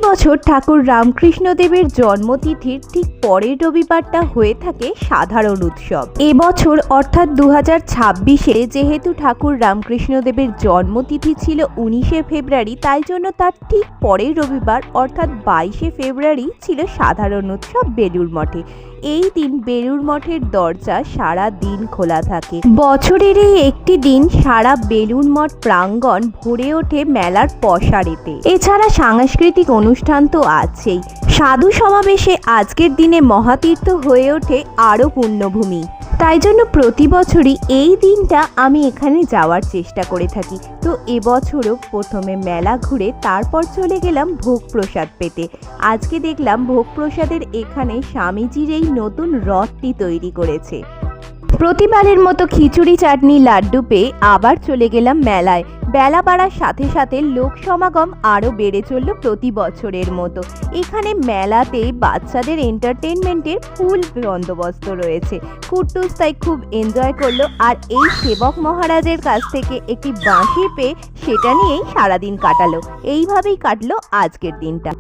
বছর ঠাকুর রামকৃষ্ণদেবের জন্মতিথির ঠিক পরের রবিবারটা হয়ে থাকে সাধারণ উৎসব। এবছর অর্থাৎ 2026-এ যেহেতু ঠাকুর রামকৃষ্ণদেবের জন্মতিথি ছিল 19শে ফেব্রুয়ারি, তাই জন্য তার ঠিক পরের রবিবার অর্থাৎ 22শে ফেব্রুয়ারি ছিল সাধারণ উৎসব বেলুড় মঠে। এই দিন বেলুড় মঠের দরজা সারা দিন খোলা থাকে। বছরের এই একটি দিন সারা বেলুড় মঠ প্রাঙ্গণ ভরে ওঠে মেলার পসারেতে। এছাড়া সাংস্কৃতিক অনুষ্ঠান তো আছেই। সাধু সমাবেশে আজকের দিনে মহাতীর্থ হয়ে ওঠে আরও পুণ্যভূমি। তাই জন্য প্রতি বছরই এই দিনটা আমি এখানে যাওয়ার চেষ্টা করে থাকি। তো এবছরও প্রথমে মেলা ঘুরে তারপর চলে গেলাম ভোগ প্রসাদ পেতে। আজকে দেখলাম ভোগ প্রসাদের এখানে স্বামীজির এই নতুন রথটি তৈরি করেছে। প্রতিবারের মতো খিচুড়ি চাটনি লাড্ডু পেয়ে আবার চলে গেলাম মেলায়। বেলা বাড়ার সাথে সাথে লোক সমাগম আরও বেড়ে চলল প্রতি বছরের মতো। এখানে মেলাতে বাচ্চাদের এন্টারটেনমেন্টের ফুল বন্দোবস্ত রয়েছে। কুট্টুস তাই খুব এনজয় করলো, আর এই সেবক মহারাজের কাছ থেকে একটি বাঁশি পেয়ে সেটা নিয়েই সারাদিন কাটালো। এইভাবেই কাটলো আজকের দিনটা।